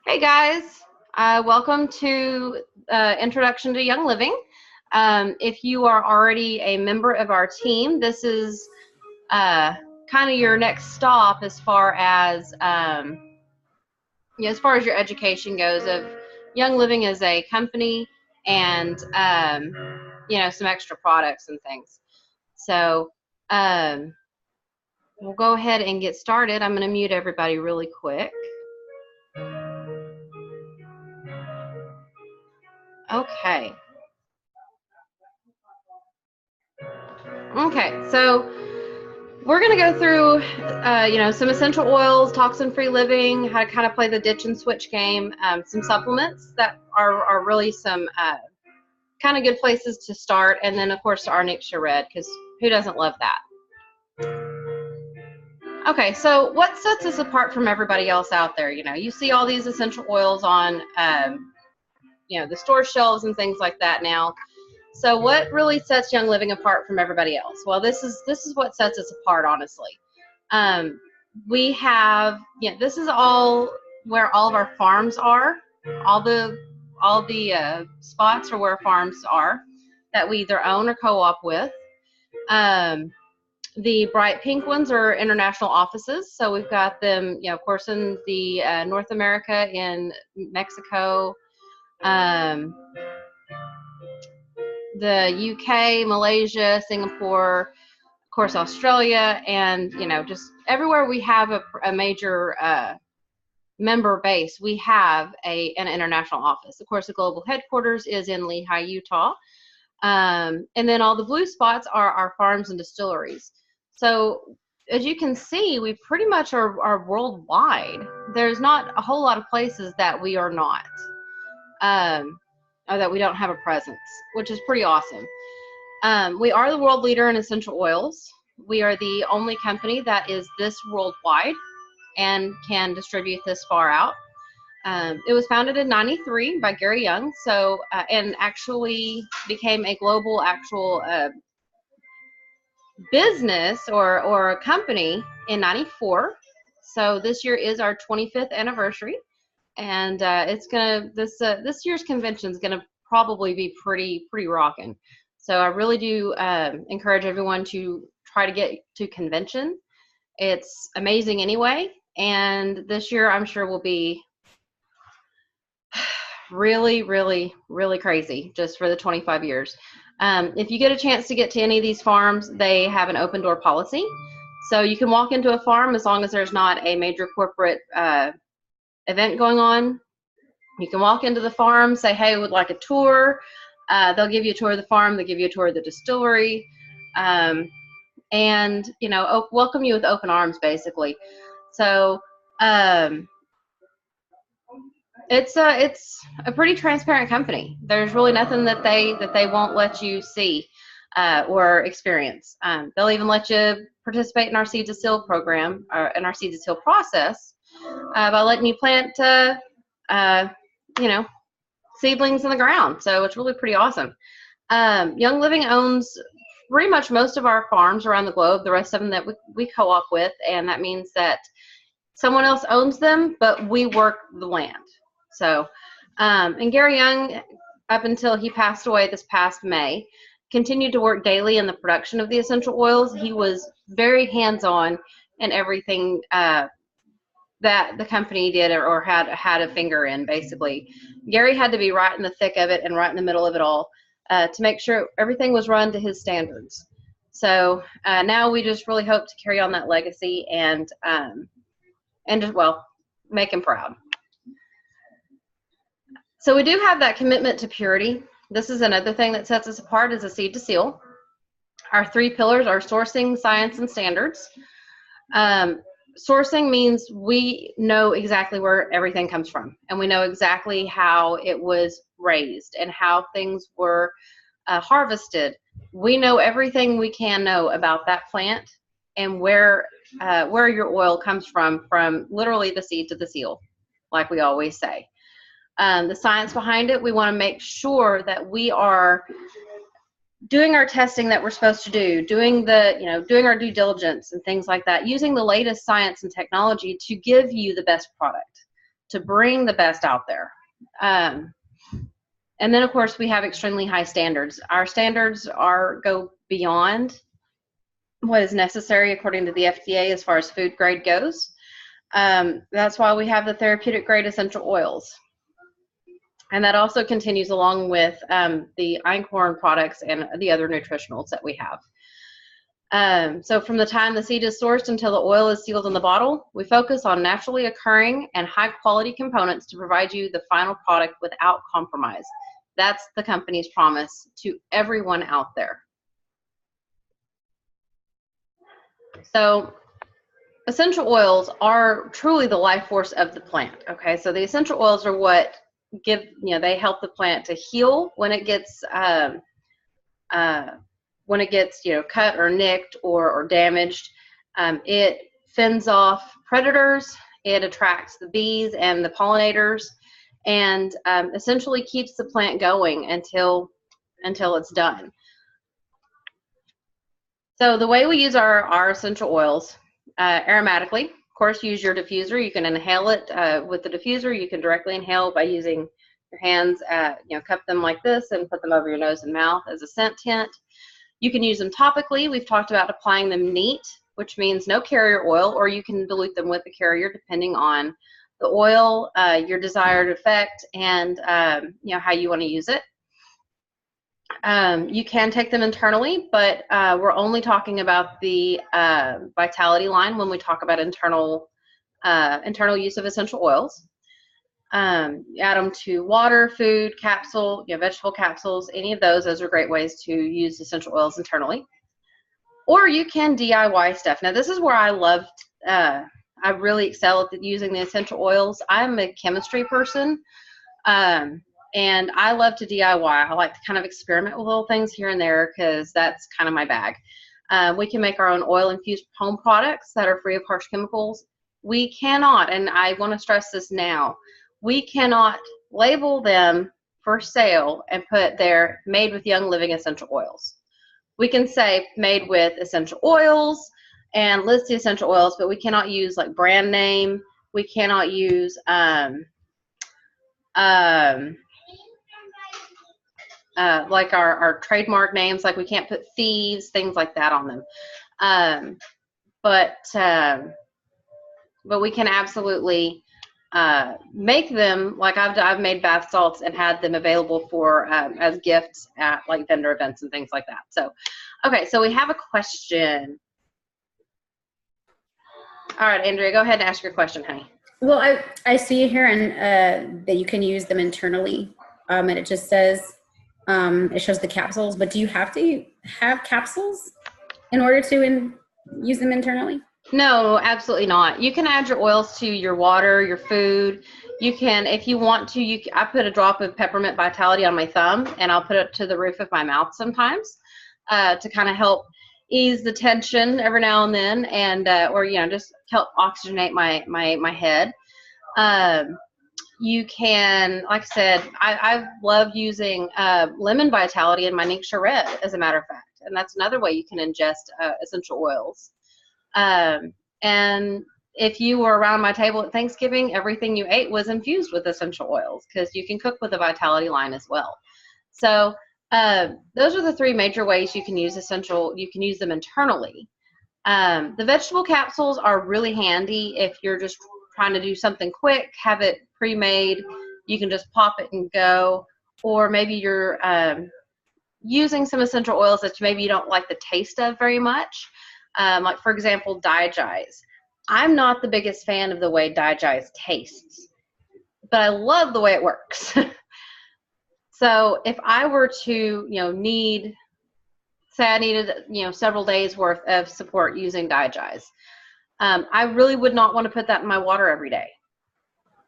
Hey guys, welcome to Introduction to Young Living. If you are already a member of our team, this is kind of your next stop as far as your education goes of Young Living as a company and some extra products and things. So we'll go ahead and get started. I'm going to mute everybody really quick. Okay. Okay, so we're going to go through, some essential oils, toxin-free living, how to kind of play the ditch and switch game, some supplements that are really some kind of good places to start, and then, of course, our NINGXIA Red, because who doesn't love that? Okay, so what sets us apart from everybody else out there? You see all these essential oils on, the store shelves and things like that now. So what really sets Young Living apart from everybody else? Well, this is what sets us apart, honestly. We have, this is all where all of our farms are. All the spots are where farms are that we either own or co-op with. The bright pink ones are international offices. So we've got them, of course, in the North America, in Mexico, the UK, Malaysia, Singapore, of course, Australia, and just everywhere we have a major member base, we have an international office. Of course, the global headquarters is in Lehi, Utah, and then all the blue spots are our farms and distilleries. So as you can see, we pretty much are worldwide. There's not a whole lot of places that we are not. Or that we don't have a presence, which is pretty awesome. We are the world leader in essential oils. We are the only company that is this worldwide and can distribute this far out. It was founded in '93 by Gary Young, so and actually became a global actual business or a company in '94. So this year is our 25th anniversary. And it's gonna this year's convention is gonna probably be pretty rocking. So I really do encourage everyone to try to get to convention. It's amazing anyway, and this year I'm sure will be really crazy just for the 25 years. If you get a chance to get to any of these farms, they have an open door policy, so you can walk into a farm as long as there's not a major corporate event going on. You can walk into the farm, say, hey, I would like a tour. They'll give you a tour of the farm. They'll give you a tour of the distillery, and welcome you with open arms, basically. So it's a pretty transparent company. There's really nothing that they won't let you see or experience. They'll even let you participate in our seed to seal program, or in our seed to seal process, by letting you plant seedlings in the ground. So it's really pretty awesome. Young Living owns pretty much most of our farms around the globe, the rest of them that we co-op with, and that means that someone else owns them, but we work the land. So, and Gary Young, up until he passed away this past May, continued to work daily in the production of the essential oils. He was very hands-on in everything that the company did or had a finger in, basically. Gary had to be right in the thick of it and right in the middle of it all to make sure everything was run to his standards. So now we just really hope to carry on that legacy and just, make him proud. So we do have that commitment to purity. This is another thing that sets us apart as a seed to seal. Our 3 pillars are sourcing, science, and standards. Sourcing means we know exactly where everything comes from, and we know exactly how it was raised and how things were harvested. We know everything we can know about that plant and where your oil comes from literally the seed to the seal, like we always say. The science behind it, we want to make sure that we are doing our testing that we're supposed to do, doing our due diligence and things like that, using the latest science and technology to give you the best product. to bring the best out there. And then, of course, we have extremely high standards. Our standards go beyond what is necessary according to the FDA as far as food grade goes. That's why we have the therapeutic grade essential oils. And that also continues along with the einkorn products and the other nutritionals that we have. So from the time the seed is sourced until the oil is sealed in the bottle, we focus on naturally occurring and high quality components to provide you the final product without compromise. That's the company's promise to everyone out there. So essential oils are truly the life force of the plant. Okay, so the essential oils are what they help the plant to heal when it gets cut or nicked or damaged. It fends off predators. It attracts the bees and the pollinators, and essentially keeps the plant going until it's done. So the way we use our essential oils, aromatically, of course, use your diffuser. You can inhale it with the diffuser. You can directly inhale by using your hands, cup them like this and put them over your nose and mouth as a scent tint. You can use them topically. We've talked about applying them neat, which means no carrier oil, or you can dilute them with the carrier depending on the oil, your desired effect, and how you want to use it. You can take them internally, but we're only talking about the Vitality line when we talk about internal use of essential oils. Add them to water, food, capsule, vegetable capsules, any of those. Those are great ways to use essential oils internally. Or you can DIY stuff. Now, this is where I I really excel at using the essential oils. I'm a chemistry person, and I love to DIY. I like to kind of experiment with little things here and there because that's kind of my bag. We can make our own oil-infused home products that are free of harsh chemicals. We cannot, and I want to stress this now, we cannot label them for sale and put there made with Young Living essential oils. We can say made with essential oils and list the essential oils, but we cannot use like brand name. We cannot use like our trademark names. Like we can't put thieves, things like that on them. But we can absolutely make them. Like I've made bath salts and had them available for as gifts at like vendor events and things like that. So, okay, so we have a question. All right, Andrea, go ahead and ask your question, honey. Well, I see here and that you can use them internally, and it just says it shows the capsules. But do you have to have capsules in order to use them internally? No, absolutely not. You can add your oils to your water, your food. You can, if you want to, I put a drop of peppermint Vitality on my thumb, and I'll put it to the roof of my mouth sometimes to kind of help ease the tension every now and then, and or just help oxygenate my head. You can, like I said, I love using lemon Vitality in my NINGXIA Red, as a matter of fact, and that's another way you can ingest essential oils. And if you were around my table at Thanksgiving, everything you ate was infused with essential oils because you can cook with the Vitality line as well. So those are the three major ways you can use you can use them internally. The vegetable capsules are really handy if you're just trying to do something quick, have it pre-made, you can just pop it and go, or maybe you're using some essential oils that maybe you don't like the taste of very much. Like, for example, EnRgize. I'm not the biggest fan of the way EnRgize tastes, but I love the way it works. So if I were to, say I needed, several days worth of support using EnRgize, I really would not want to put that in my water every day.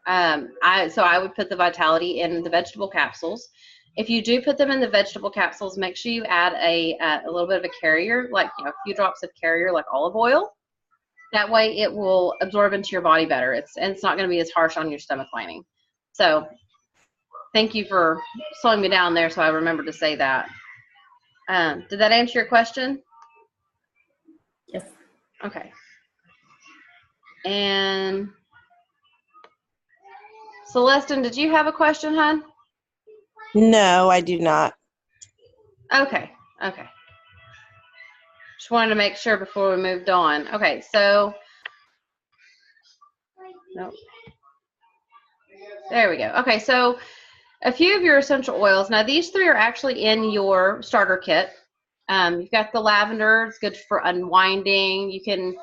So I would put the Vitality in the vegetable capsules. If you do put them in the vegetable capsules, make sure you add a little bit of a carrier, like a few drops of carrier, like olive oil. That way it will absorb into your body better. It's not going to be as harsh on your stomach lining. So thank you for slowing me down there so I remember to say that. Did that answer your question? Yes. Okay. And Celestin, did you have a question, hon? No, I do not. Okay. Just wanted to make sure before we moved on. Okay, so, nope. There we go. Okay, so a few of your essential oils. Now, these 3 are actually in your starter kit. You've got the lavender. It's good for unwinding. You can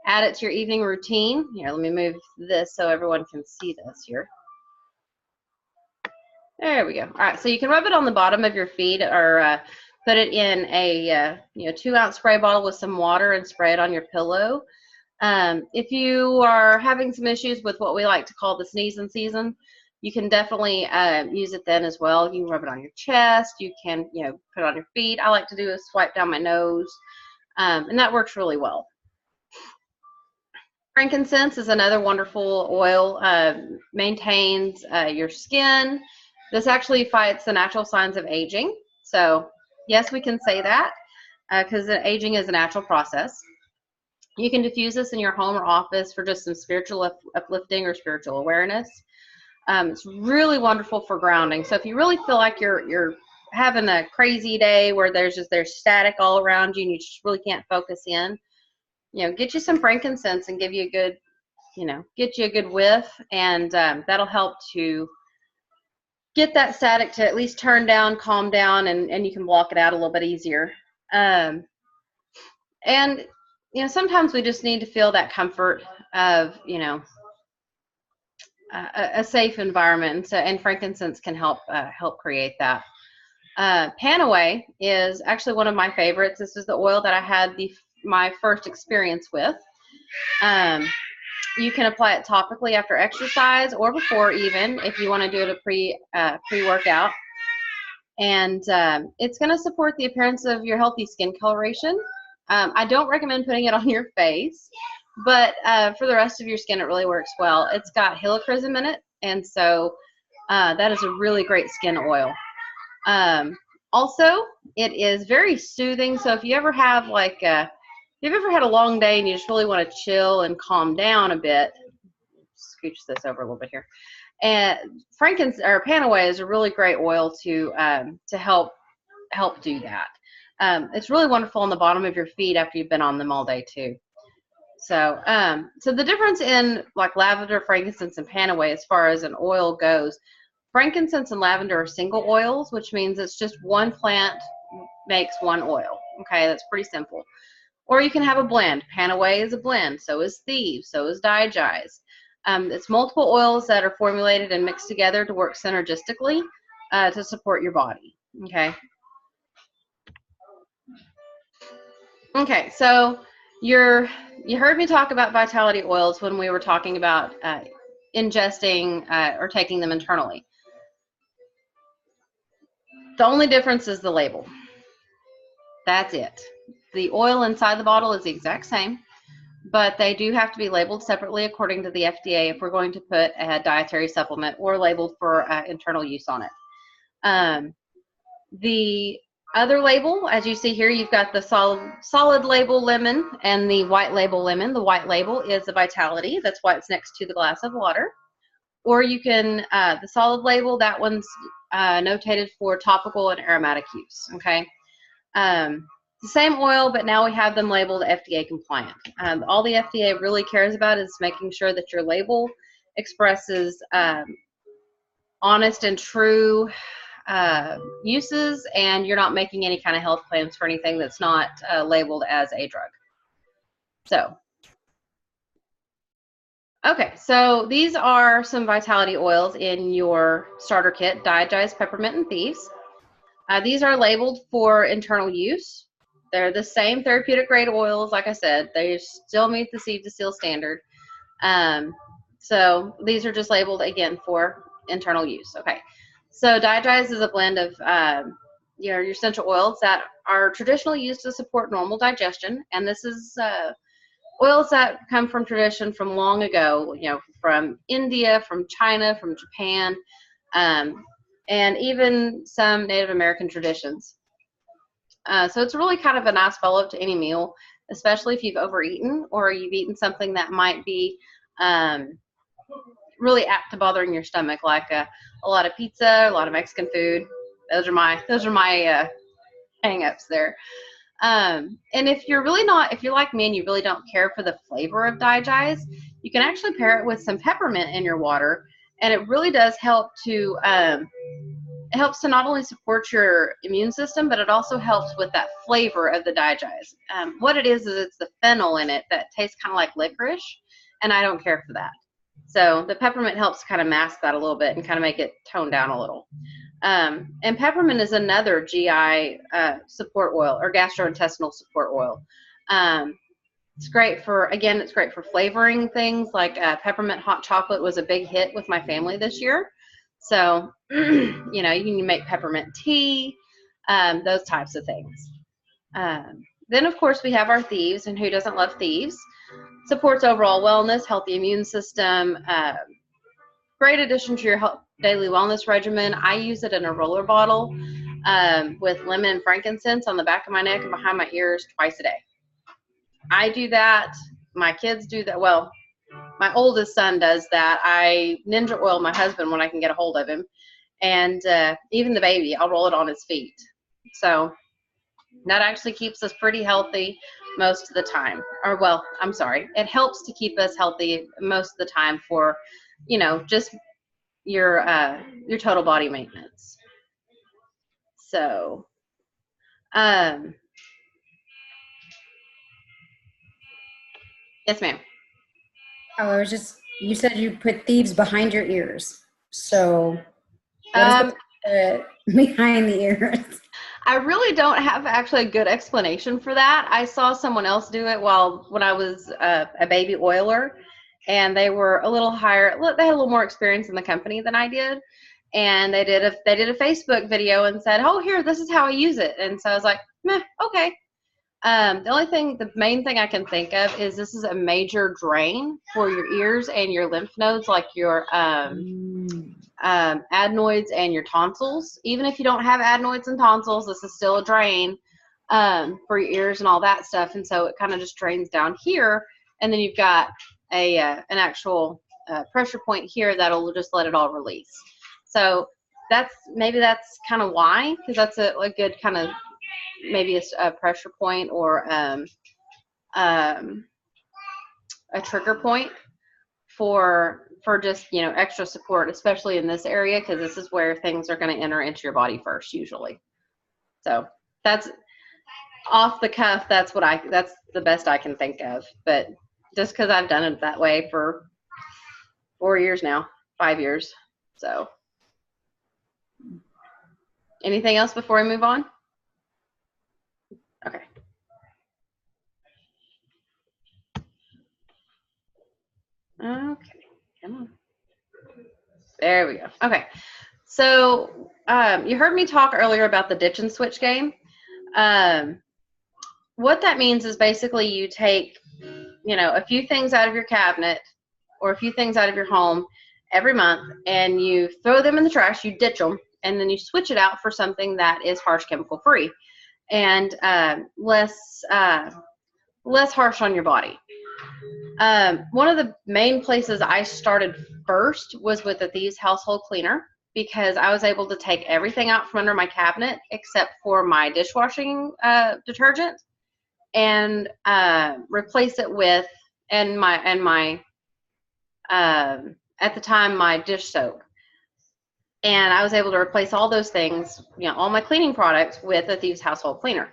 add it to your evening routine. Here, let me move this so everyone can see this here. There we go. All right, so you can rub it on the bottom of your feet or put it in a 2-ounce spray bottle with some water and spray it on your pillow. If you are having some issues with what we like to call the sneezing season, you can definitely use it then as well. You can rub it on your chest. You can, put it on your feet. I like to do a swipe down my nose, and that works really well. Frankincense is another wonderful oil. Maintains your skin. This actually fights the natural signs of aging. So, yes, we can say that because aging is a natural process. You can diffuse this in your home or office for just some spiritual uplifting or spiritual awareness. It's really wonderful for grounding. So if you really feel like you're having a crazy day where there's static all around you and you just really can't focus in, get you some frankincense and give you a good, get you a good whiff, and that'll help to get that static to at least turn down, calm down, and you can block it out a little bit easier. And sometimes we just need to feel that comfort of, a safe environment, and frankincense can help create that. Panaway is actually one of my favorites. This is the oil that I had my first experience with. You can apply it topically after exercise or before, even if you want to do it pre-workout. And it's going to support the appearance of your healthy skin coloration. I don't recommend putting it on your face, but for the rest of your skin, it really works well. It's got helichrysum in it, and so that is a really great skin oil. Also, it is very soothing. So if you ever have if you've ever had a long day and you just really want to chill and calm down a bit, scooch this over a little bit here. And Panaway is a really great oil to help do that. It's really wonderful on the bottom of your feet after you've been on them all day too. So, so the difference in like lavender, frankincense, and Panaway as far as an oil goes, frankincense and lavender are single oils, which means it's just one plant makes one oil. Okay, that's pretty simple. Or you can have a blend. Panaway is a blend. So is Thieves. So is EnRgize. It's multiple oils that are formulated and mixed together to work synergistically to support your body. Okay. Okay, so you heard me talk about vitality oils when we were talking about ingesting or taking them internally. The only difference is the label. That's it. The oil inside the bottle is the exact same, but they do have to be labeled separately according to the FDA if we're going to put a dietary supplement or labeled for internal use on it. The other label, as you see here, you've got the solid label lemon and the white label lemon. The white label is the vitality. That's why it's next to the glass of water. Or you can, the solid label, that one's notated for topical and aromatic use, okay? The same oil, but now we have them labeled FDA compliant. All the FDA really cares about is making sure that your label expresses honest and true uses, and you're not making any kind of health claims for anything that's not labeled as a drug. So, okay, so these are some vitality oils in your starter kit: EnRgize, Peppermint, and Thieves. These are labeled for internal use. They're the same therapeutic grade oils, like I said. They still meet the seed to seal standard. So these are just labeled again for internal use. Okay. So EnRgize is a blend of your essential oils that are traditionally used to support normal digestion, and this is oils that come from tradition from long ago. From India, from China, from Japan, and even some Native American traditions. So it's really kind of a nice follow-up to any meal, especially if you've overeaten or you've eaten something that might be really apt to bothering your stomach, like a lot of pizza, a lot of Mexican food. Those are my hang-ups there. And if you're like me and you really don't care for the flavor of DiGize, you can actually pair it with some peppermint in your water, and it really does help to it helps to not only support your immune system, but it also helps with that flavor of the DiGize. What it is it's the fennel in it that tastes kind of like licorice, and I don't care for that. So the peppermint helps kind of mask that a little bit and kind of make it tone down a little. And peppermint is another GI support oil, or gastrointestinal support oil. It's great for flavoring things, like peppermint hot chocolate was a big hit with my family this year. So, you know, you can make peppermint tea, those types of things. Then, of course, we have our thieves, and who doesn't love thieves? Supports overall wellness, healthy immune system, great addition to your daily wellness regimen. I use it in a roller bottle with lemon and frankincense on the back of my neck and behind my ears twice a day. I do that. My kids do that. Well, my oldest son does that. I ninja oil my husband when I can get a hold of him. And even the baby, I'll roll it on his feet. So that actually keeps us pretty healthy most of the time. Or, well, I'm sorry. It helps to keep us healthy most of the time for, you know, just your total body maintenance. So, yes, ma'am. Oh, you said you put thieves behind your ears. So what is the behind the ears? I really don't have actually a good explanation for that. I saw someone else do it when I was a baby oiler, and they were a little higher. They had a little more experience in the company than I did, and they did a Facebook video and said, "Oh, here, this is how I use it." And so I was like, "Meh, okay." The main thing I can think of is this is a major drain for your ears and your lymph nodes, like your adenoids and your tonsils. Even if you don't have adenoids and tonsils, this is still a drain for your ears and all that stuff. And so it kind of just drains down here, and then you've got an actual pressure point here that'll just let it all release. So that's kind of why, because that's a good kind of maybe a pressure point or a trigger point for just, you know, extra support, especially in this area, because this is where things are going to enter into your body first usually. So that's off the cuff. That's the best I can think of. But just because I've done it that way for 4 years now, 5 years. So anything else before we move on? Okay. Okay, come on. There we go. Okay. So you heard me talk earlier about the ditch and switch game. What that means is basically you take, you know, a few things out of your cabinet or a few things out of your home every month, and you throw them in the trash, you ditch them, and then you switch it out for something that is harsh chemical free and less harsh on your body. One of the main places I started first was with the Thieves household cleaner, because I was able to take everything out from under my cabinet except for my dishwashing detergent and replace it with at the time my dish soap. And I was able to replace all those things, you know, all my cleaning products with a Thieves household cleaner.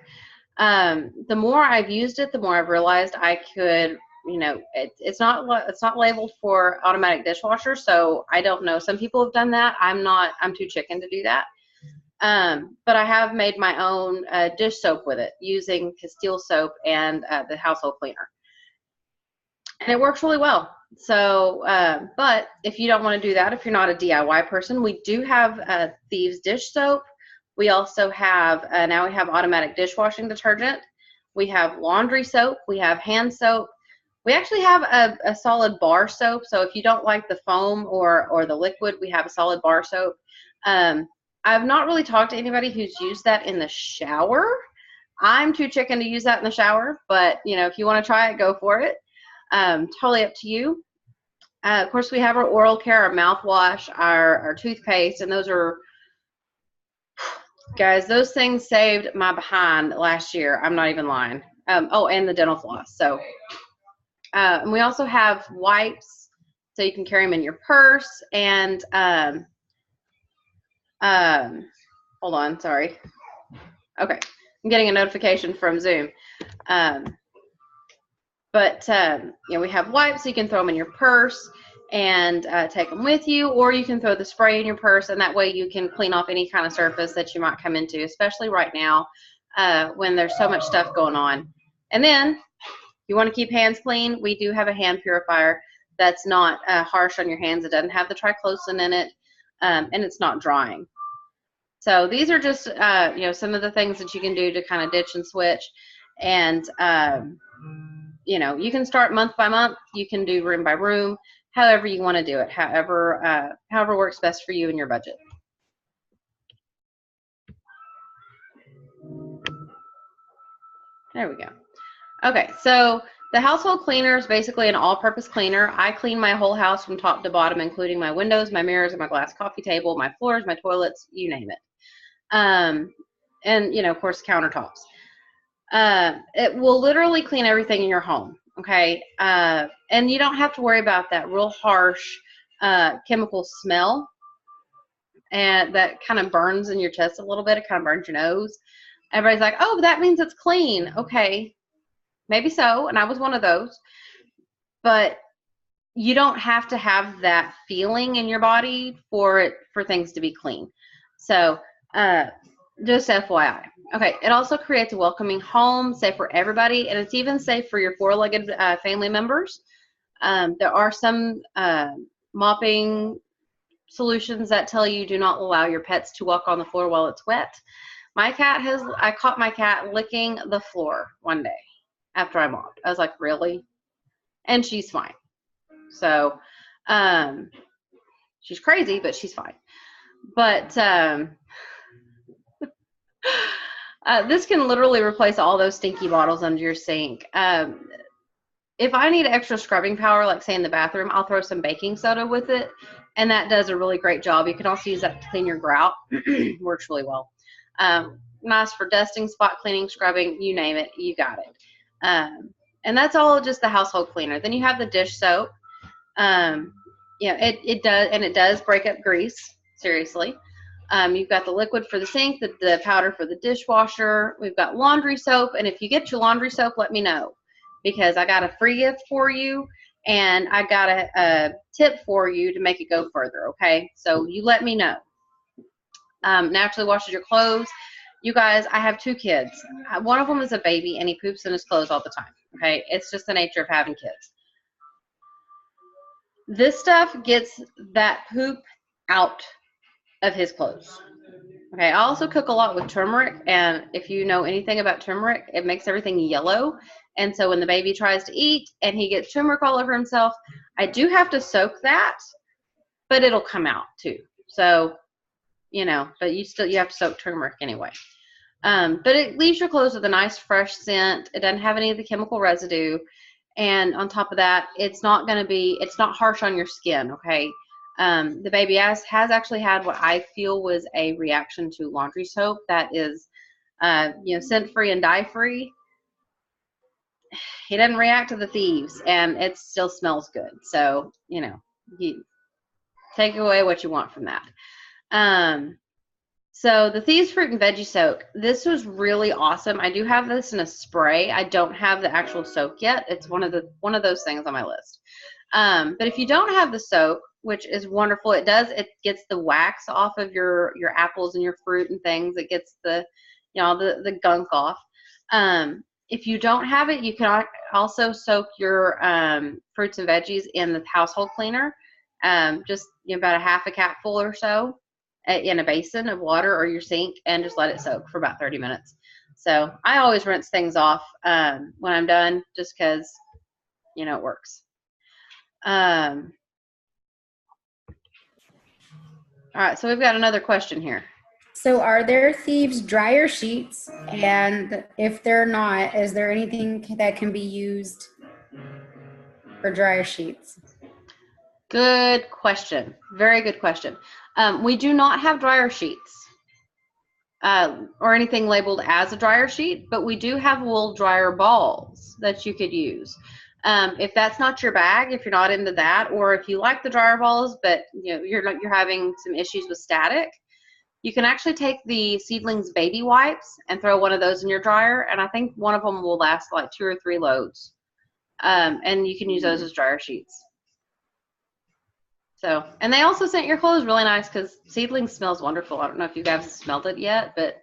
The more I've used it, the more I've realized I could, you know, it's not labeled for automatic dishwasher, so I don't know. Some people have done that. I'm too chicken to do that. But I have made my own dish soap with it using Castile soap and the household cleaner. And it works really well. So, but if you don't want to do that, if you're not a DIY person, we do have Thieves dish soap. We also have, now we have automatic dishwashing detergent. We have laundry soap. We have hand soap. We actually have a solid bar soap. So if you don't like the foam or the liquid, we have a solid bar soap. I've not really talked to anybody who's used that in the shower. I'm too chicken to use that in the shower, but you know, if you want to try it, go for it. Totally up to you. Of course, we have our oral care, our mouthwash, our toothpaste, and those are, guys, those things saved my behind last year. I'm not even lying. Oh, and the dental floss. So, and we also have wipes, so you can carry them in your purse. And hold on, sorry. Okay, I'm getting a notification from Zoom. We have wipes, so you can throw them in your purse and take them with you, or you can throw the spray in your purse, and that way you can clean off any kind of surface that you might come into, especially right now when there's so much stuff going on. And then you want to keep hands clean. We do have a hand purifier that's not harsh on your hands. It doesn't have the triclosan in it, and it's not drying. So these are just some of the things that you can do to kind of ditch and switch. And you can start month by month. You can do room by room, however you want to do it, however works best for you and your budget. There we go. Okay, so the household cleaner is basically an all-purpose cleaner. I clean my whole house from top to bottom, including my windows, my mirrors, and my glass coffee table, my floors, my toilets, you name it. And, of course, countertops. It will literally clean everything in your home, okay? And you don't have to worry about that real harsh chemical smell and that kind of burns in your chest a little bit. It kind of burns your nose. Everybody's like, oh, that means it's clean. Okay, maybe so, and I was one of those. But you don't have to have that feeling in your body for things to be clean. So just FYI. Okay, it also creates a welcoming home, safe for everybody, and it's even safe for your four-legged family members. There are some mopping solutions that tell you do not allow your pets to walk on the floor while it's wet. I caught my cat licking the floor one day after I mopped. I was like, really? And she's fine. So she's crazy, but she's fine. But this can literally replace all those stinky bottles under your sink. If I need extra scrubbing power, like say in the bathroom, I'll throw some baking soda with it, and that does a really great job. You can also use that to clean your grout. Works really well. Nice for dusting, spot cleaning, scrubbing, you name it, you got it. And that's all just the household cleaner. Then you have the dish soap. It does break up grease, seriously. You've got the liquid for the sink, the powder for the dishwasher. We've got laundry soap, and if you get your laundry soap, let me know, because I got a free gift for you, and I got a tip for you to make it go further, okay? So you let me know. Naturally washes your clothes. You guys, I have 2 kids. One of them is a baby, and he poops in his clothes all the time, okay? It's just the nature of having kids. This stuff gets that poop out of his clothes. Okay, I also cook a lot with turmeric, and if you know anything about turmeric, it makes everything yellow. And so when the baby tries to eat and he gets turmeric all over himself, I do have to soak that, but it'll come out too. So, but you have to soak turmeric anyway. But it leaves your clothes with a nice fresh scent. It doesn't have any of the chemical residue. And on top of that, it's not harsh on your skin, okay? The baby has actually had what I feel was a reaction to laundry soap that is, scent-free and dye-free. He doesn't react to the thieves, and it still smells good. So, you take away what you want from that. So the Thieves Fruit and Veggie Soak, this was really awesome. I do have this in a spray. I don't have the actual soak yet. It's one of those things on my list. But if you don't have the soak, which is wonderful, it gets the wax off of your apples and your fruit and things. It gets the gunk off. If you don't have it, you can also soak your fruits and veggies in the household cleaner, just about a half a capful or so in a basin of water or your sink, and just let it soak for about 30 minutes. So I always rinse things off when I'm done, just because it works. All right, so we've got another question here. So are there Thieves dryer sheets? And if they're not, is there anything that can be used for dryer sheets? Good question. Very good question. We do not have dryer sheets or anything labeled as a dryer sheet, but we do have wool dryer balls that you could use. If that's not your bag, if you're not into that, or if you like the dryer balls, but you're having some issues with static, you can actually take the seedlings baby wipes and throw one of those in your dryer, and I think one of them will last like 2 or 3 loads. And you can use those as dryer sheets. So, and they also scent your clothes really nice because seedlings smells wonderful. I don't know if you guys have smelled it yet, but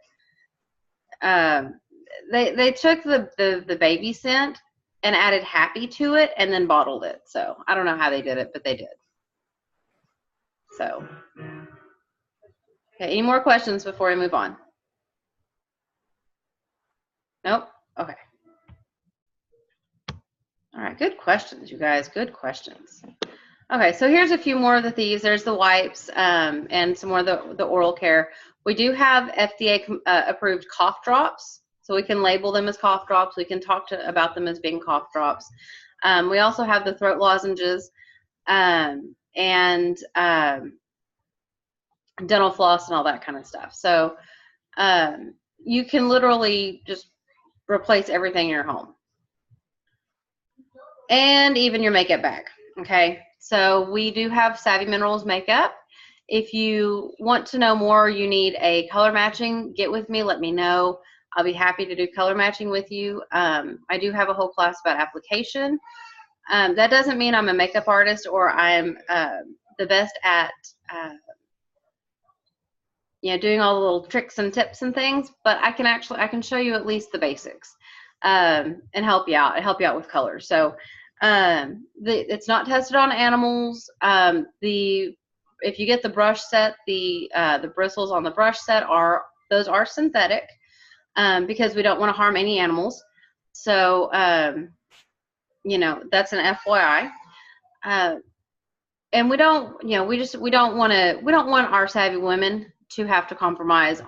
they took the baby scent and added happy to it and then bottled it. So I don't know how they did it, but they did. So, okay, any more questions before we move on? Nope. Okay. All right, good questions, you guys. Good questions. Okay, so here's a few more of the thieves. There's the wipes and some more of the oral care. We do have FDA approved cough drops, so we can label them as cough drops. We can talk about them as being cough drops. We also have the throat lozenges and dental floss and all that kind of stuff. So you can literally just replace everything in your home. And even your makeup bag, okay? So we do have Savvy Minerals makeup. If you want to know more, you need a color matching, get with me, let me know. I'll be happy to do color matching with you. I do have a whole class about application. That doesn't mean I'm a makeup artist or I'm the best at doing all the little tricks and tips and things, but I can show you at least the basics and help you out with colors. So it's not tested on animals. If you get the brush set, the bristles on the brush set are synthetic because we don't want to harm any animals. So that's an FYI. And we don't want our savvy women to have to compromise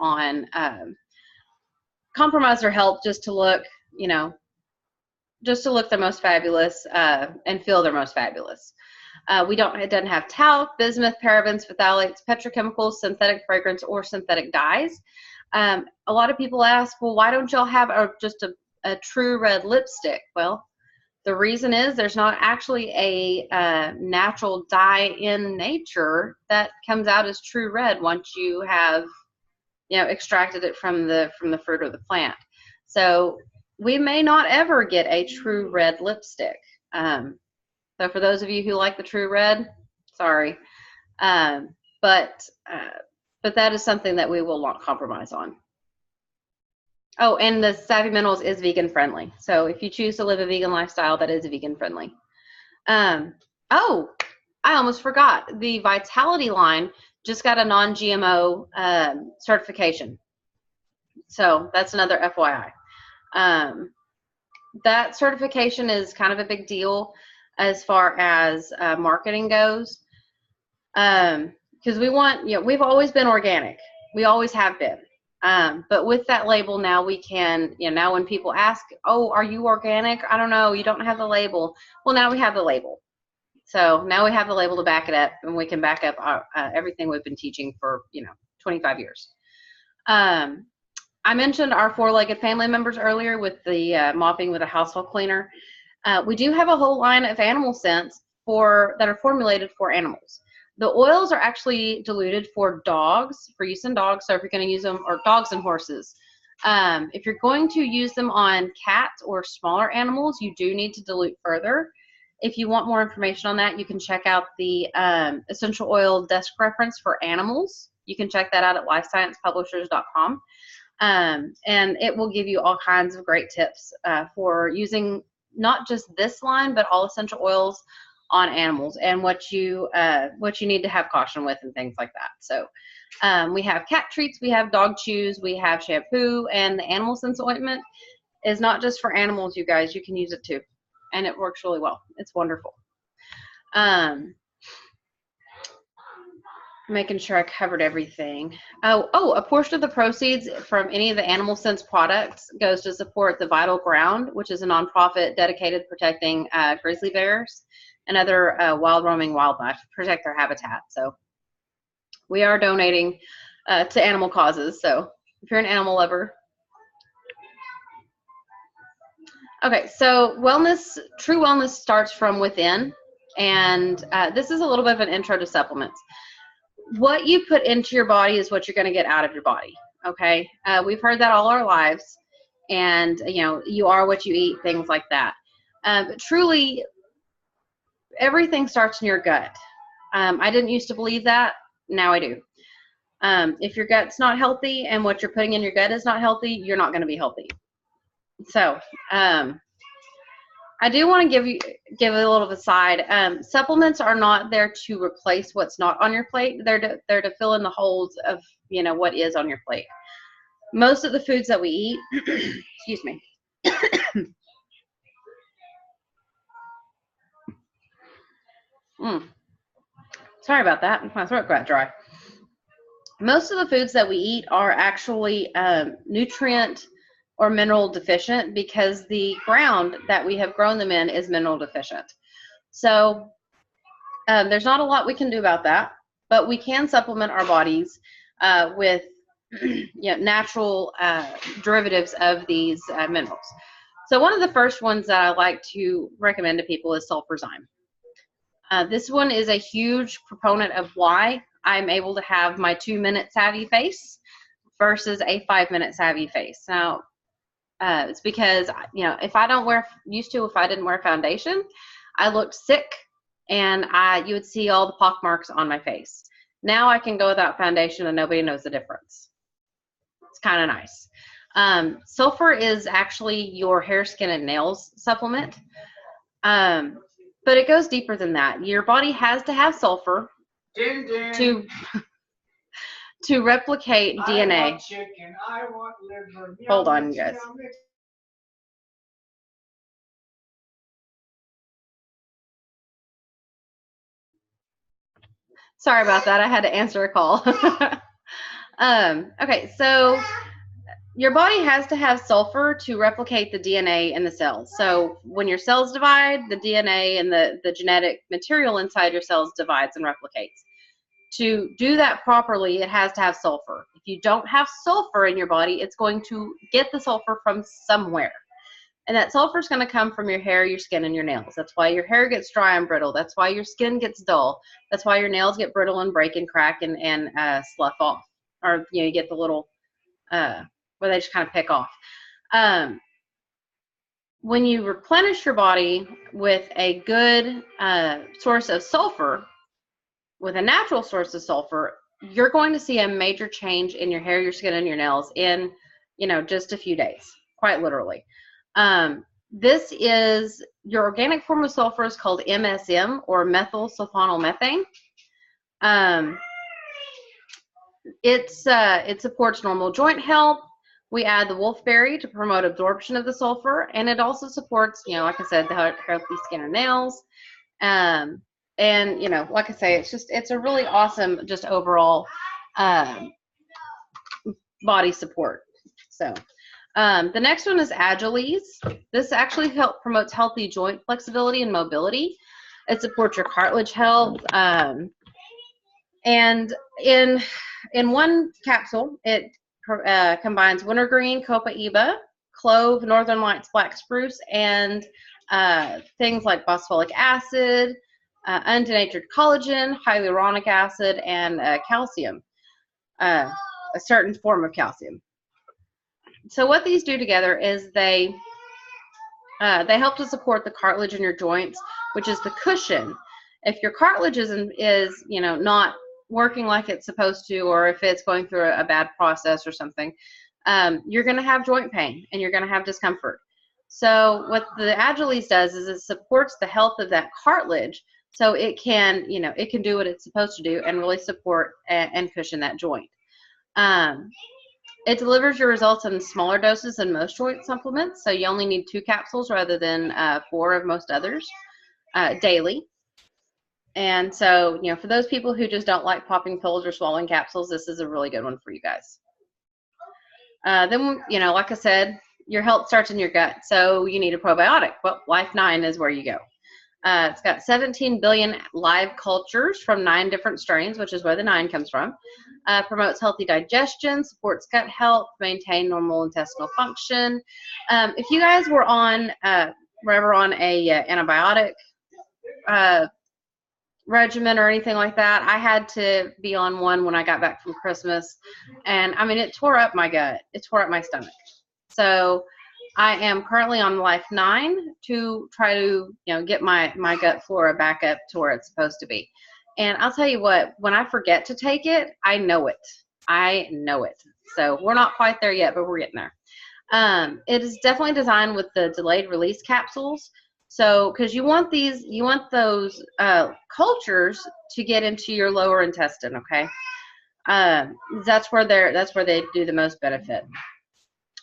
their health just to look their most fabulous and feel their most fabulous. It doesn't have talc, bismuth, parabens, phthalates, petrochemicals, synthetic fragrance, or synthetic dyes. A lot of people ask, well, why don't y'all have just a true red lipstick? Well, the reason is there's not actually a natural dye in nature that comes out as true red once you have extracted it from the fruit or the plant. So we may not ever get a true red lipstick. So for those of you who like the true red, sorry, but that is something that we will not compromise on. Oh, and the Savvy Minerals is vegan friendly. So if you choose to live a vegan lifestyle, that is vegan friendly. Oh, I almost forgot. The Vitality line just got a non-GMO certification. So that's another FYI. That certification is kind of a big deal as far as marketing goes. Because we've always been organic. We always have been. But with that label now we can, now when people ask, oh, are you organic? I don't know, you don't have the label. Well, now we have the label. So now we have the label to back it up, and we can back up everything we've been teaching for, 25 years. I mentioned our 4-legged family members earlier with the mopping with a household cleaner. We do have a whole line of animal scents that are formulated for animals. The oils are actually diluted for use in dogs. So if you're going to use them, or dogs and horses, if you're going to use them on cats or smaller animals, you do need to dilute further. If you want more information on that, you can check out the essential oil desk reference for animals. You can check that out at lifesciencepublishers.com. And it will give you all kinds of great tips for using not just this line, but all essential oils on animals, and what you need to have caution with and things like that. So we have cat treats, we have dog chews, we have shampoo, and the animal sense ointment is not just for animals, you guys. You can use it too, and it works really well. It's wonderful. Making sure I covered everything. Oh, a portion of the proceeds from any of the Animal Sense products goes to support the Vital Ground, which is a nonprofit dedicated to protecting grizzly bears and other wild roaming wildlife to protect their habitat. So we are donating to animal causes. So if you're an animal lover. Okay, so wellness, true wellness starts from within. And this is a little bit of an intro to supplements. What you put into your body is what you're going to get out of your body. Okay, we've heard that all our lives. And, you know, you are what you eat, things like that. But truly, everything starts in your gut. I didn't used to believe that. Now I do. If your gut's not healthy and what you're putting in your gut is not healthy, you're not going to be healthy. So I do want to give a little of a side. Supplements are not there to replace what's not on your plate. They're to fill in the holes of, you know, what is on your plate. Most of the foods that we eat, excuse me. Sorry about that. My throat got dry. Most of the foods that we eat are actually nutrient or mineral deficient because the ground that we have grown them in is mineral deficient. So there's not a lot we can do about that, but we can supplement our bodies with natural derivatives of these minerals. So one of the first ones that I like to recommend to people is sulfurzyme. This one is a huge proponent of why I'm able to have my 2-minute savvy face versus a 5-minute savvy face. Now, it's because, you know, if I didn't wear foundation, I looked sick and you would see all the pock marks on my face. Now I can go without foundation and nobody knows the difference. It's kind of nice. Sulfur is actually your hair, skin, and nails supplement. But it goes deeper than that. Your body has to have sulfur to replicate DNA. I want chicken, I want liver. Hold on, you guys. Sorry about that. I had to answer a call. Okay, so your body has to have sulfur to replicate the DNA in the cells. So when your cells divide, the DNA and the genetic material inside your cells divides and replicates. To do that properly, it has to have sulfur. If you don't have sulfur in your body, it's going to get the sulfur from somewhere. And that sulfur is going to come from your hair, your skin, and your nails. That's why your hair gets dry and brittle. That's why your skin gets dull. That's why your nails get brittle and break and crack and slough off. Or, you know, you get the little, where they just kind of pick off. When you replenish your body with a good source of sulfur, with a natural source of sulfur, you're going to see a major change in your hair, your skin, and your nails in, you know, just a few days, quite literally. This is your organic form of sulfur is called MSM, or methyl sulfonyl methane. It supports normal joint health. We add the wolfberry to promote absorption of the sulfur, and it also supports, you know, like I said, the healthy skin and nails. And, you know, like I say, it's a really awesome, just overall body support. So the next one is EnRgize4Life. This actually promotes healthy joint flexibility and mobility. It supports your cartilage health. And in one capsule, it combines wintergreen, copaiba, clove, northern lights, black spruce, and things like phosphoric acid, undenatured collagen, hyaluronic acid, and calcium, a certain form of calcium. So what these do together is they help to support the cartilage in your joints, which is the cushion. If your cartilage is you know, not working like it's supposed to, or if it's going through a bad process or something, you're going to have joint pain and you're going to have discomfort. So what the EnRgize4Life does is it supports the health of that cartilage, so it can, you know, it can do what it's supposed to do and really support and cushion that joint. It delivers your results in smaller doses than most joint supplements, so you only need 2 capsules rather than 4 of most others daily. And so, you know, for those people who just don't like popping pills or swallowing capsules, this is a really good one for you guys. Then, you know, like I said, your health starts in your gut, so you need a probiotic. Well, Life 9 is where you go. It's got 17 billion live cultures from 9 different strains, which is where the 9 comes from. Promotes healthy digestion, supports gut health, maintain normal intestinal function. If you guys were on, were ever on a antibiotic regimen or anything like that, I had to be on one when I got back from Christmas, and I mean, it tore up my gut. It tore up my stomach. So I am currently on Life 9 to try to, get my gut flora back up to where it's supposed to be. And I'll tell you what, when I forget to take it, I know it. I know it. So we're not quite there yet, but we're getting there. It is definitely designed with the delayed release capsules. So, because you want those cultures to get into your lower intestine, okay? That's where they do the most benefit.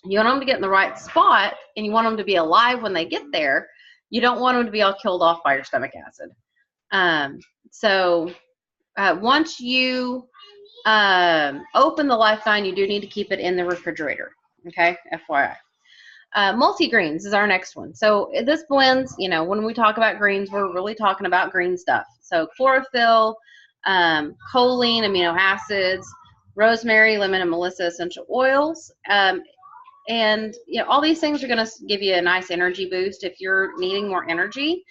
You want them to get in the right spot, and you want them to be alive when they get there. You don't want them to be all killed off by your stomach acid. Once you open the Life 9, you do need to keep it in the refrigerator. Okay, FYI. Multi-greens is our next one. So this blends, when we talk about greens, we're really talking about green stuff. So chlorophyll, choline, amino acids, rosemary, lemon, and melissa essential oils. And all these things are going to give you a nice energy boost. If you're needing more energy,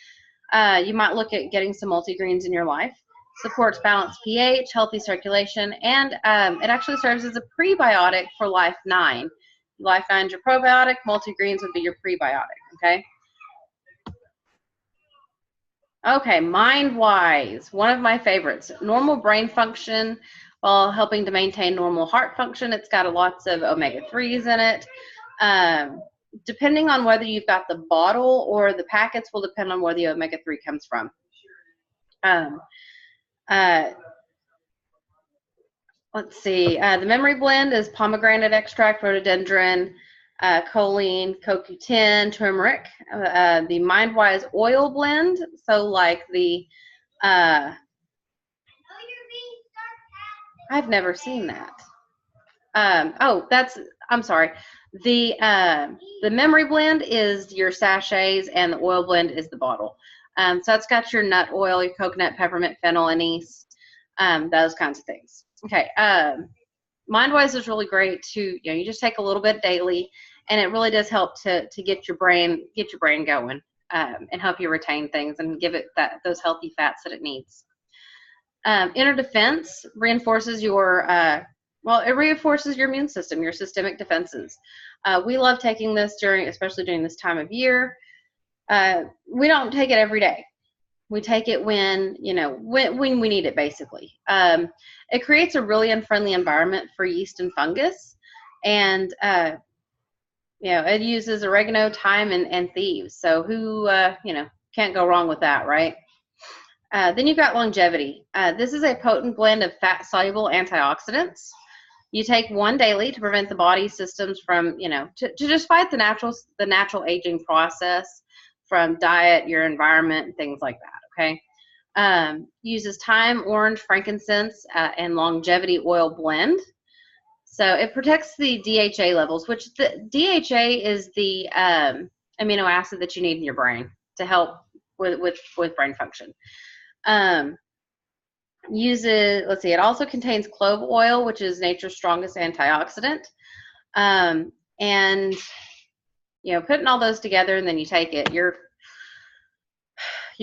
you might look at getting some multi-greens in your life. Supports balanced pH, healthy circulation, and it actually serves as a prebiotic for Life 9. Life 9 is your probiotic, multi-greens would be your prebiotic, okay? Okay, mind-wise, one of my favorites. Normal brain function while helping to maintain normal heart function. It's got lots of omega-3s in it. Depending on whether you've got the bottle or the packets will depend on where the omega-3 comes from. Let's see. The memory blend is pomegranate extract, rhododendron, choline, CoQ10, turmeric. The MindWise oil blend, so like the I've never seen that. I'm sorry. The memory blend is your sachets, and the oil blend is the bottle. So it's got your nut oil, your coconut, peppermint, fennel, anise, those kinds of things. Okay. MindWise is really great to, you just take a little bit daily, and it really does help to get your brain going, and help you retain things and give it those healthy fats that it needs. Inner defense reinforces your it reinforces your immune system, your systemic defenses. We love taking this especially during this time of year. We don't take it every day. We take it when we need it, basically. It creates a really unfriendly environment for yeast and fungus, and it uses oregano, thyme, and thieves. So who can't go wrong with that, right? Then you've got longevity. This is a potent blend of fat-soluble antioxidants. You take one daily to prevent the body systems from, to just fight the natural aging process from diet, your environment, and things like that, okay? Uses thyme, orange, frankincense, and longevity oil blend. So it protects the DHA levels, which the DHA is the amino acid that you need in your brain to help with brain function. It also contains clove oil, which is nature's strongest antioxidant. And putting all those together, and then you take it, you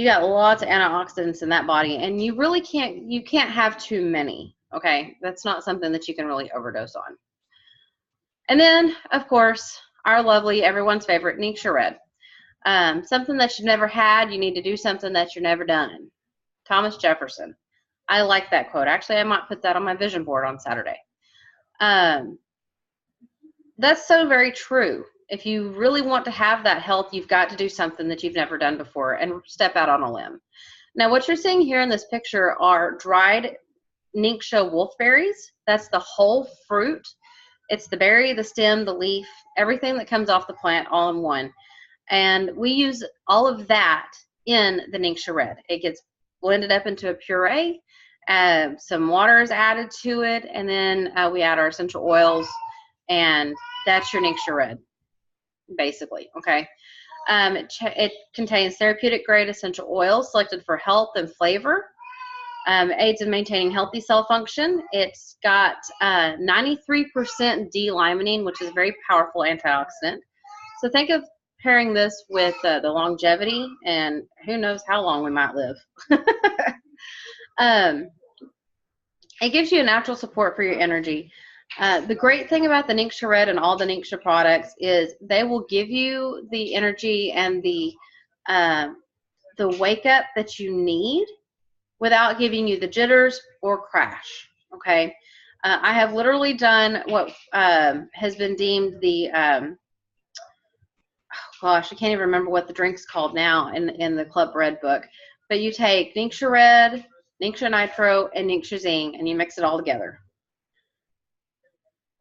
got lots of antioxidants in that body, and you can't have too many. Okay, that's not something that you can really overdose on. And then, of course, our lovely, everyone's favorite, NINGXIA Red. Something that you've never had, you need to do something that you've never done. Thomas Jefferson. I like that quote. Actually, I might put that on my vision board on Saturday. That's so very true. If you really want to have that health, you've got to do something that you've never done before and step out on a limb. Now, what you're seeing here in this picture are dried NINGXIA wolfberries. That's the whole fruit. It's the berry, the stem, the leaf, everything that comes off the plant all in one. And we use all of that in the NINGXIA Red. It gets blended up into a puree. Some water is added to it, and then we add our essential oils, and that's your NINGXIA Red, basically, okay? It contains therapeutic grade essential oils selected for health and flavor. Aids in maintaining healthy cell function. It's got 93% D-limonene, which is a very powerful antioxidant. So think of pairing this with the longevity, and who knows how long we might live. It gives you a natural support for your energy. The great thing about the NINGXIA Red and all the NINGXIA products is they will give you the energy and the wake up that you need without giving you the jitters or crash. Okay, I have literally done what has been deemed the gosh, I can't even remember what the drink's called now in the Club Red book. But you take NINGXIA Red, NINGXIA Nitro, and NINGXIA Zing, and you mix it all together.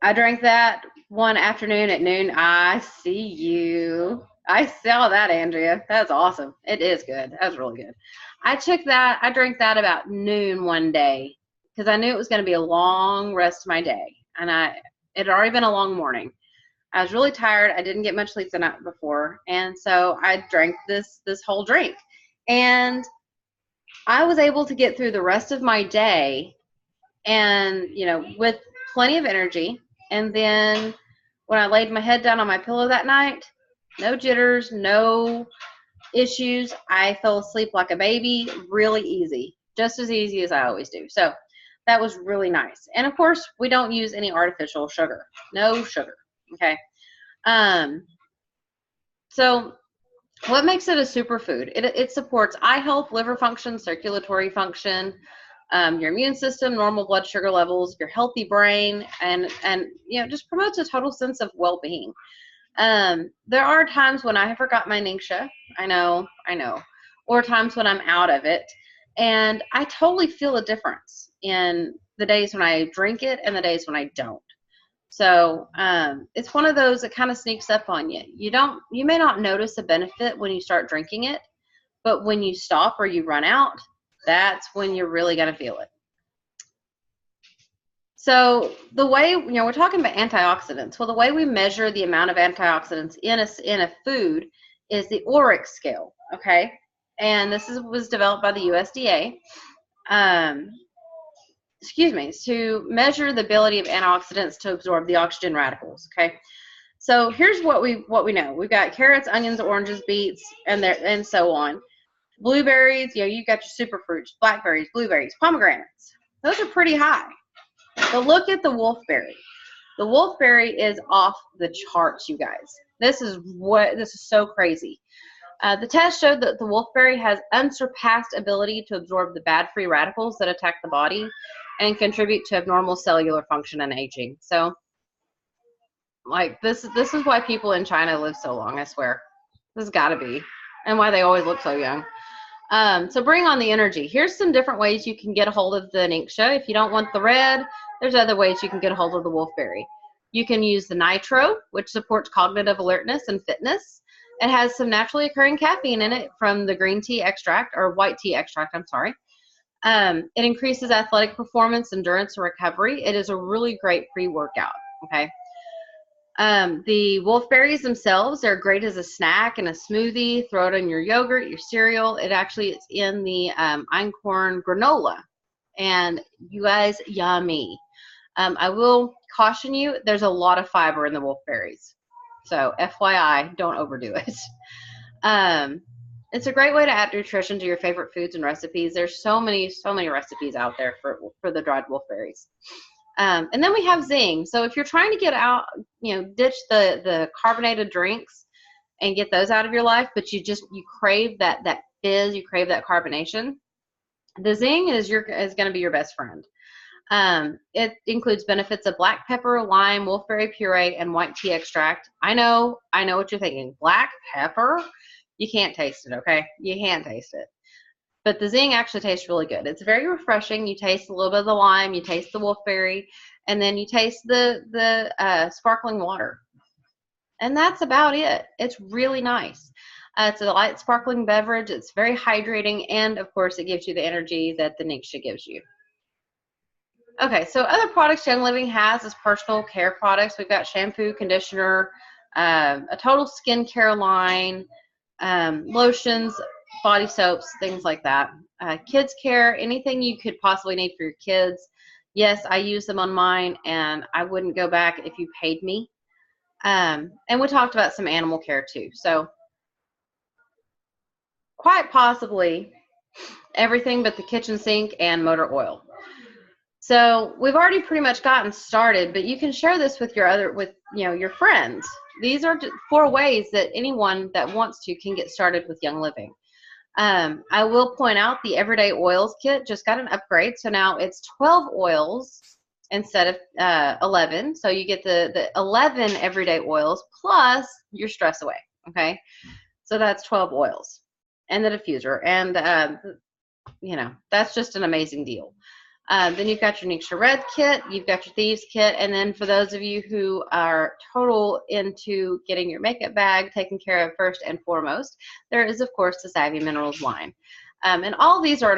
I drank that one afternoon at noon. I see you. I saw that, Andrea. That's awesome. It is good. That's really good. I drank that about noon one day because I knew it was going to be a long rest of my day. And it had already been a long morning. I was really tired. I didn't get much sleep the night before. And so I drank this whole drink. And I was able to get through the rest of my day and, with plenty of energy. And then when I laid my head down on my pillow that night, no jitters, no issues. I fell asleep like a baby, really easy, just as easy as I always do. So that was really nice. And of course, we don't use any artificial sugar, no sugar. Okay. So what makes it a superfood? It supports eye health, liver function, circulatory function, your immune system, normal blood sugar levels, your healthy brain, and just promotes a total sense of well-being. There are times when I have forgot my NINGXIA. I know, or times when I'm out of it, and I totally feel a difference in the days when I drink it and the days when I don't. So it's one of those that kind of sneaks up on you. You may not notice a benefit when you start drinking it, but when you stop or you run out, that's when you're really going to feel it. So the way, we're talking about antioxidants. Well, the way we measure the amount of antioxidants in a food is the ORIC scale, okay? And this was developed by the USDA. To measure the ability of antioxidants to absorb the oxygen radicals, okay? So here's what we know. We've got carrots, onions, oranges, beets, and so on. Blueberries, you got your superfruits, blackberries, blueberries, pomegranates. Those are pretty high. But look at the wolfberry. The wolfberry is off the charts, you guys. This is so crazy. The test showed that the wolfberry has unsurpassed ability to absorb the bad free radicals that attack the body and contribute to abnormal cellular function and aging. So, this is why people in China live so long, I swear. This has got to be. And why they always look so young. So bring on the energy. Here's some different ways you can get a hold of the NINGXIA. If you don't want the red, there's other ways you can get a hold of the wolfberry. You can use the nitro, which supports cognitive alertness and fitness. It has some naturally occurring caffeine in it from the green tea extract, or white tea extract, I'm sorry. It increases athletic performance, endurance, and recovery. It is a really great pre-workout, okay? The wolfberries themselves, they're great as a snack and a smoothie. Throw it in your yogurt, your cereal. It's in the einkorn granola. And you guys, yummy. I will caution you, there's a lot of fiber in the wolfberries. So FYI, don't overdo it. It's a great way to add nutrition to your favorite foods and recipes. There's so many recipes out there for the dried wolfberries. And then we have Zing. So if you're trying to get out, ditch the carbonated drinks and get those out of your life, but you crave that fizz, you crave that carbonation, the Zing is going to be your best friend. It includes benefits of black pepper, lime, wolfberry puree, and white tea extract. I know what you're thinking. Black pepper? You can't taste it, okay? You can't taste it. But the Zing actually tastes really good. It's very refreshing. You taste a little bit of the lime, you taste the wolfberry, and then you taste the sparkling water. And that's about it. It's really nice. It's a light sparkling beverage. It's very hydrating, and of course, it gives you the energy that the NINGXIA gives you. Okay, so other products Young Living has is personal care products. We've got shampoo, conditioner, a total skincare line, lotions, body soaps, things like that. Kids care, anything you could possibly need for your kids. Yes, I use them on mine, and I wouldn't go back if you paid me. And we talked about some animal care too. So quite possibly everything but the kitchen sink and motor oil. So we've already pretty much gotten started, but you can share this with your friends. These are 4 ways that anyone that wants to can get started with Young Living. I will point out the Everyday Oils kit just got an upgrade. So now it's 12 oils instead of 11. So you get the 11 everyday oils plus your stress away. Okay. So that's 12 oils and the diffuser. And, that's just an amazing deal. Then you've got your NINGXIA Red kit, you've got your Thieves kit, and then for those of you who are total into getting your makeup bag taken care of first and foremost, there is, of course, the Savvy Minerals line. And all these are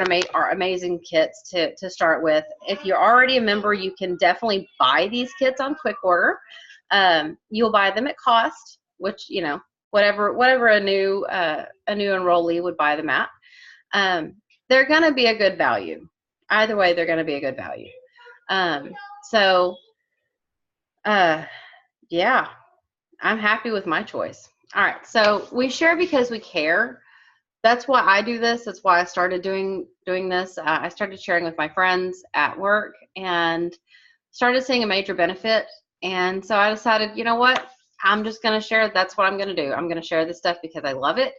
amazing kits to start with. If you're already a member, you can definitely buy these kits on quick order. You'll buy them at cost, which, whatever a new enrollee would buy them at. They're going to be a good value. Either way, they're going to be a good value. Yeah, I'm happy with my choice. All right, so we share because we care. That's why I do this. That's why I started doing this. I started sharing with my friends at work and started seeing a major benefit. And so I decided, you know what? I'm just going to share. That's what I'm going to do. I'm going to share this stuff because I love it.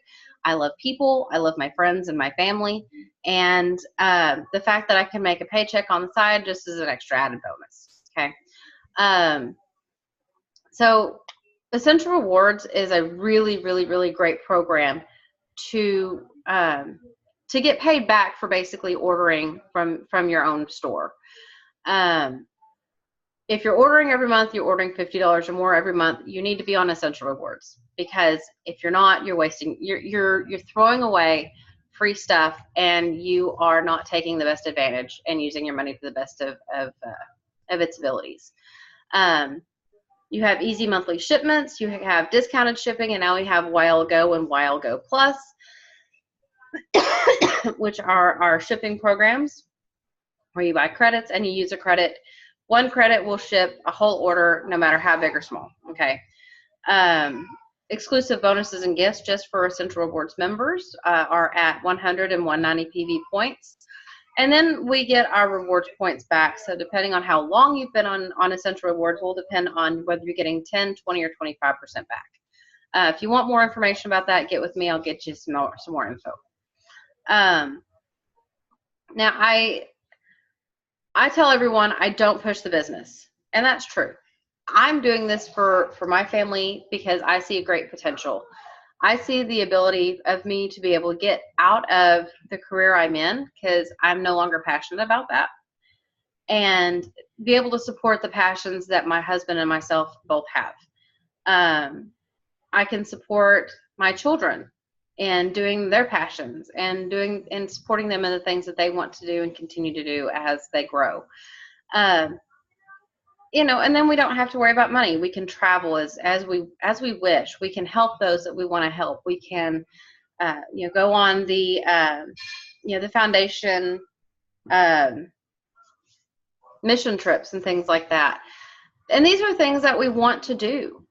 I love people. I love my friends and my family. And the fact that I can make a paycheck on the side just is an extra added bonus. Okay. So Essential Rewards is a really, really, really great program to get paid back for basically ordering from your own store. If you're ordering every month, you're ordering $50 or more every month, you need to be on Essential Rewards, because if you're not, you're wasting, you're throwing away free stuff, and you are not taking the best advantage and using your money to the best of its abilities. You have easy monthly shipments, you have discounted shipping, and now we have While Go and While Go Plus, which are our shipping programs where you buy credits and you use a credit. 1 credit will ship a whole order, no matter how big or small. Okay. Exclusive bonuses and gifts just for Essential Rewards members are at 100 and 190 PV points. And then we get our rewards points back. So depending on how long you've been on Essential Rewards will depend on whether you're getting 10, 20, or 25% back. If you want more information about that, get with me. I'll get you some more info. Now, I tell everyone I don't push the business, and that's true. I'm doing this for my family because I see a great potential. I see the ability of me to be able to get out of the career I'm in, because I'm no longer passionate about that, and be able to support the passions that my husband and myself both have. I can support my children and doing their passions and supporting them in the things that they want to do and continue to do as they grow. And then we don't have to worry about money. We can travel as we wish. We can help those that we want to help. We can, go on the foundation mission trips and things like that. And these are things that we want to do.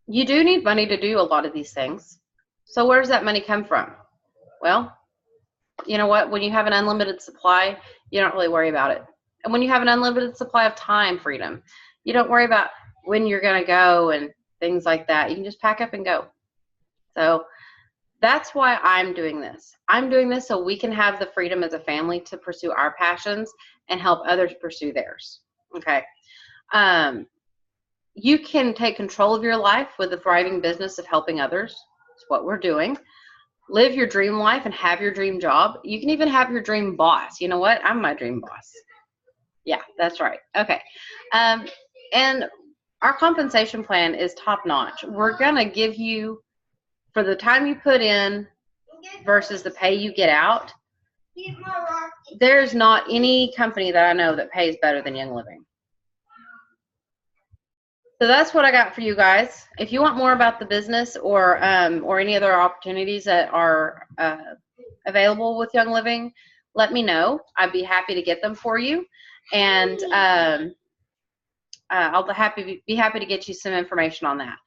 You do need money to do a lot of these things. So where does that money come from? Well, you know what? When you have an unlimited supply, you don't really worry about it. And when you have an unlimited supply of time freedom, you don't worry about when you're going to go and things like that. You can just pack up and go. So that's why I'm doing this. I'm doing this so we can have the freedom as a family to pursue our passions and help others pursue theirs. Okay. You can take control of your life with a thriving business of helping others. It's what we're doing. Live your dream life and have your dream job. You can even have your dream boss. You know what? I'm my dream boss. Yeah, that's right. Okay. And our compensation plan is top notch. We're going to give you, for the time you put in versus the pay you get out, there's not any company that I know that pays better than Young Living. So that's what I got for you guys. If you want more about the business or any other opportunities that are available with Young Living, let me know. I'd be happy to get them for you, and I'll be happy to get you some information on that.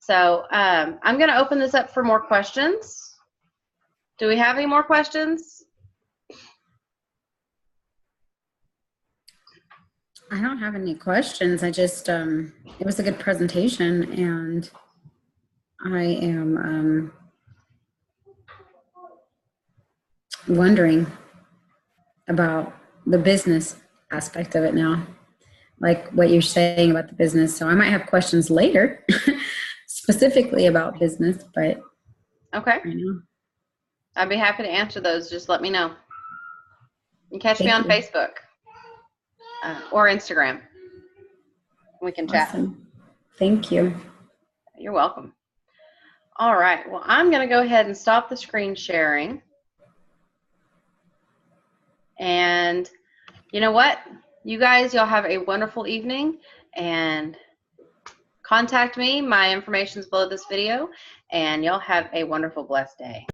So I'm going to open this up for more questions. Do we have any more questions? I don't have any questions. I just, it was a good presentation, and I am wondering about the business aspect of it now, like what you're saying about the business. So I might have questions later specifically about business, but Okay. I know. I'd be happy to answer those. Just let me know. You can catch me on Thank you. Facebook or Instagram. We can chat. Awesome. Thank you. You're welcome. All right. Well, I'm going to go ahead and stop the screen sharing. And you know what? You guys, y'all have a wonderful evening, and contact me. My information is below this video, and y'all have a wonderful, blessed day.